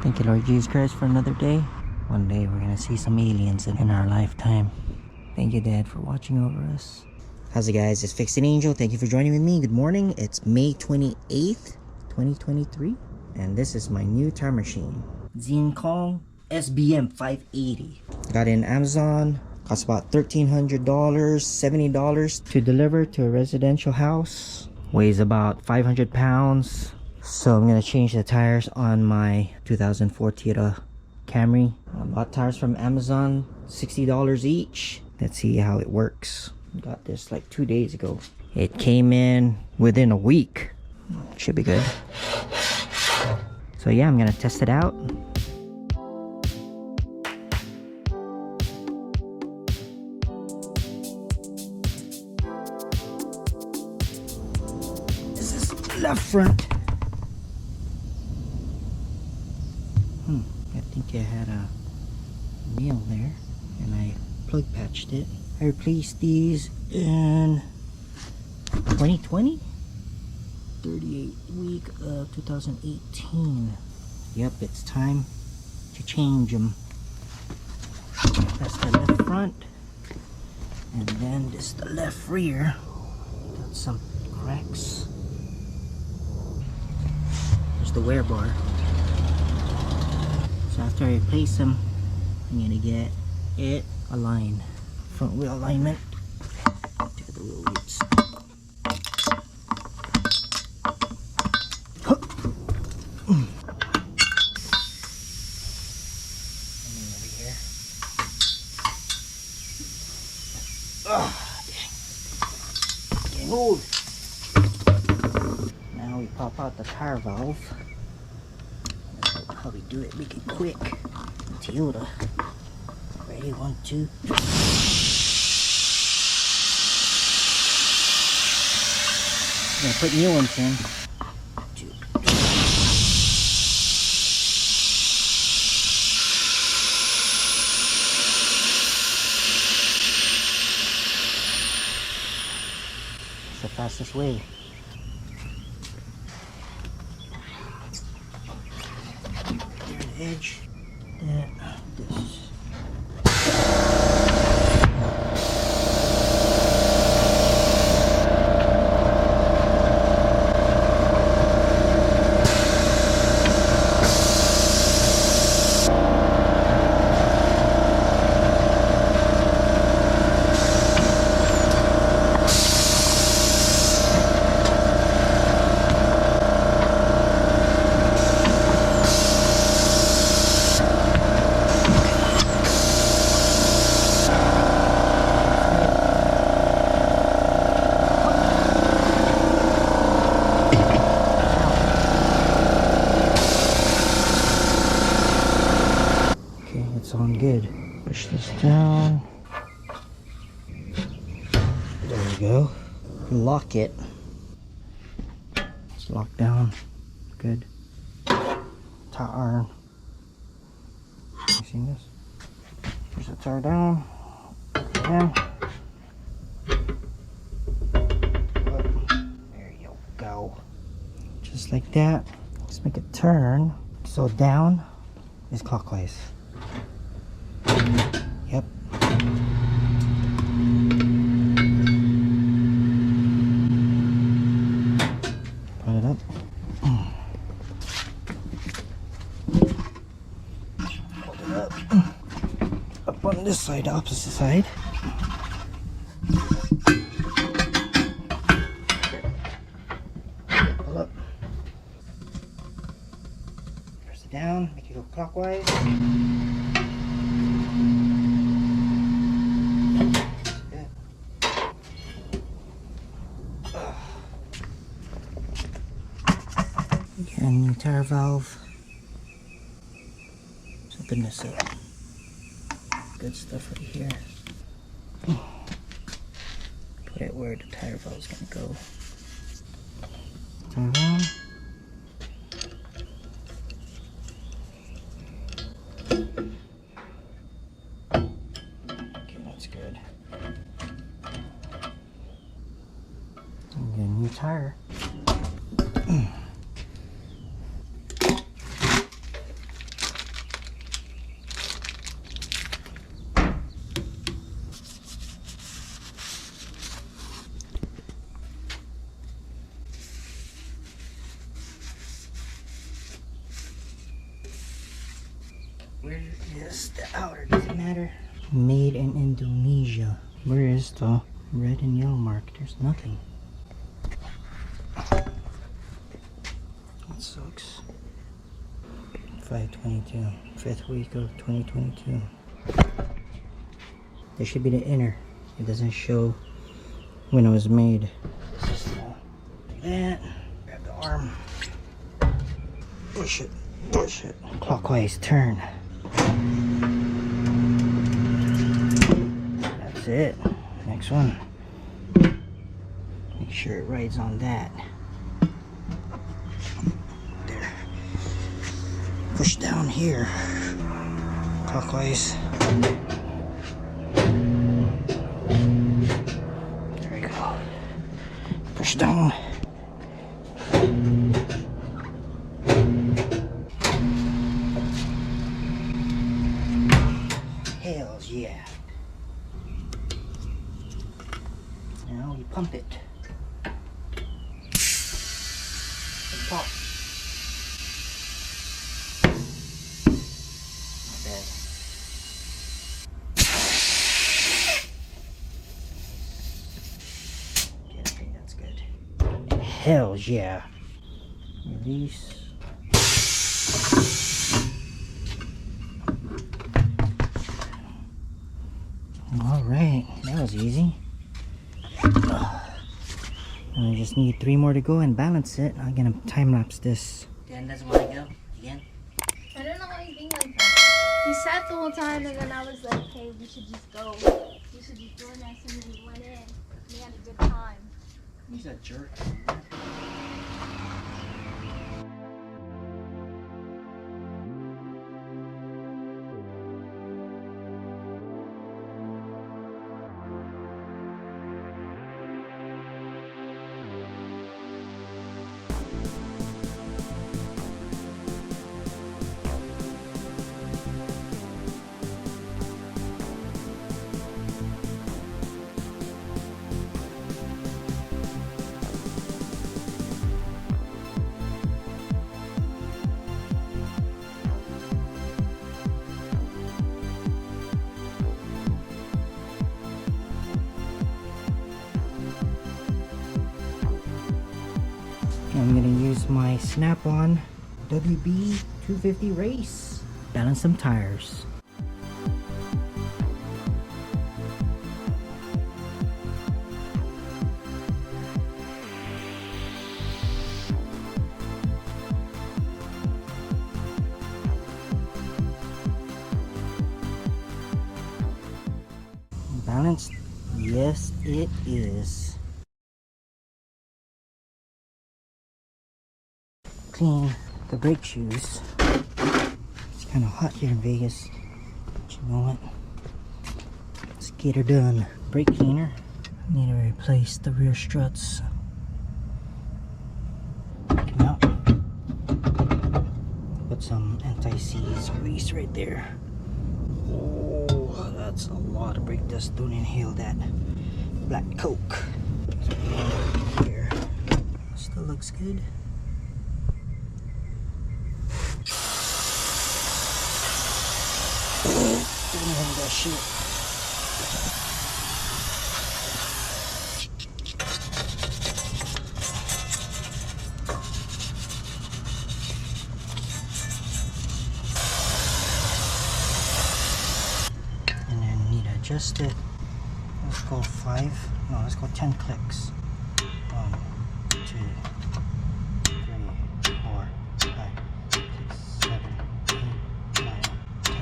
Thank you, Lord Jesus Christ, for another day. One day we're gonna see some aliens in our lifetime. Thank you, Dad, for watching over us. How's it, guys? It's Fixed Angel. Thank you for joining with me. Good morning. It's May 28th, 2023, and this is my new time machine. Kong SBM 580. Got it in Amazon. Cost about $1,300, $70 to deliver to a residential house. Weighs about 500 pounds. So I'm gonna change the tires on my 2004 Toyota Camry. I bought tires from Amazon, $60 each. Let's see how it works. Got this like 2 days ago. It came in within a week. Should be good. So yeah, I'm gonna test it out. This is left front. I think I had a nail there and I plug patched it. I replaced these in 2020, 38th week of 2018. Yep, it's time to change them. That's the left front, and then this the left rear. Got some cracks. There's the wear bar. So after I replace them, I'm gonna get it aligned. Front wheel alignment. Take the wheel weights. Over here. Oh, dang. Getting old. Now we pop out the tire valve. How we do it, make it quick. Toyota. Ready, 1, 2. I'm gonna put new ones in. 2. It's the fastest way. Edge and this. It's on good. Push this down. There we go. Lock it. It's locked down. Good. Tie iron. You seen this? Push the tire down. Again. There you go. Just like that. Let's make it turn. So down is clockwise. Yep. Put it up. Hold it up. Up on this side, opposite side. Pull up. Press it down, make it go clockwise. Get a new tire valve. Let's open this up. Good stuff right here. Put it where the tire valve is gonna go. Turn around. Okay, that's good. And get a new tire. Where is the outer? Does it matter? Made in Indonesia. Where is the red and yellow mark? There's nothing. That sucks. 5/22, 5th week of 2022. There should be the inner. It doesn't show when it was made. This is like that. Grab the arm. Push it. Push it. Clockwise turn. That's it. Next one. Make sure it rides on that. There. Push down here. Clockwise. There we go. Push down. Hells yeah. Now we pump it. Pop. Not bad. Okay, that's good. Hells yeah. Release. Alright, that was easy. And I just need 3 more to go and balance it. I'm gonna time lapse this. Dan doesn't want to go again. I don't know why he's being like that. He sat the whole time and then I was like, hey, we should just go. We should just join us, and then we went in. We had a good time. He's a jerk. I'm gonna use my Snap-on WB 250 race. Balance some tires. Balanced? Yes, it is. Clean the brake shoes. It's kind of hot here in Vegas, but you know what? Let's get her done. Brake cleaner. Need to replace the rear struts. Take them out. Put some anti-seize grease right there. Oh, that's a lot of brake dust. Don't inhale that black coke. Here. Still looks good. Didn't have that shit. And then need to adjust it. Let's go 5. No, let's go 10 clicks. 1, 2, 3, 4, 5, 6, 7, 8, 9, 10.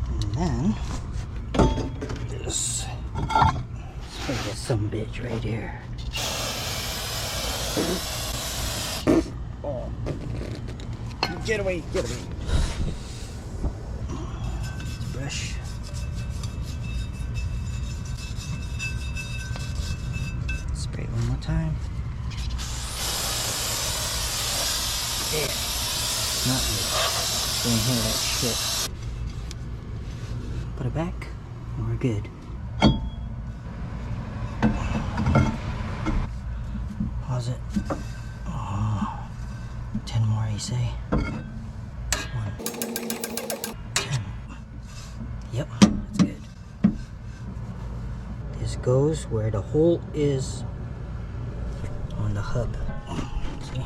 And then this. Let's put this some bitch right here. Oh. Get away, get away. Brush. Spray it one more time. There. Not good. Don't hear that shit. Put it back, and we're good. Pause it. Oh, 10 more, you say? 1, 10. goes where the hole is on the hub. See?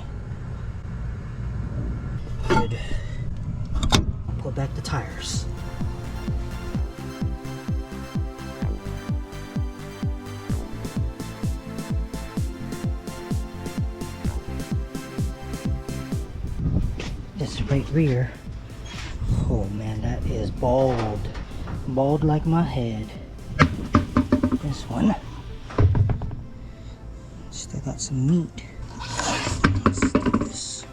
Good. Pull back the tires. This right rear, oh man, that is bald. Bald like my head. This one still got some meat. Let's do this.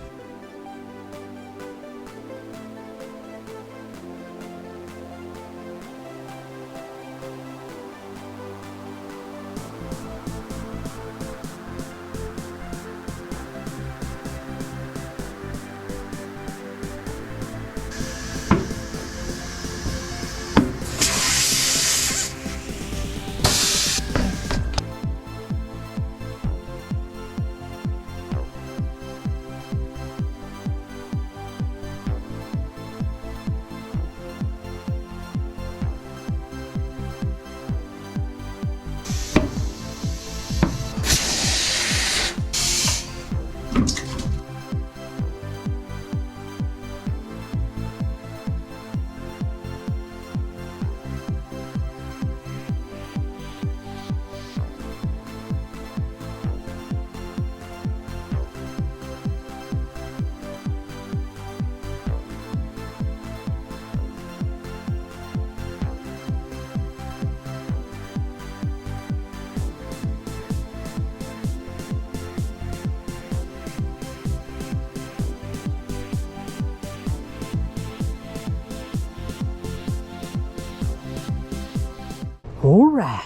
Alright,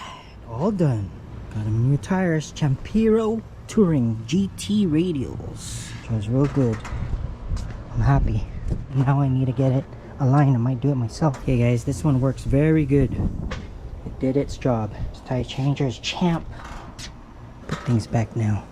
all done. Got them new tires, Champiro Touring GT radials. Feels real good. I'm happy. Now I need to get it aligned. I might do it myself. Okay guys, this one works very good. It did its job. This tire changer is champ. Put things back now.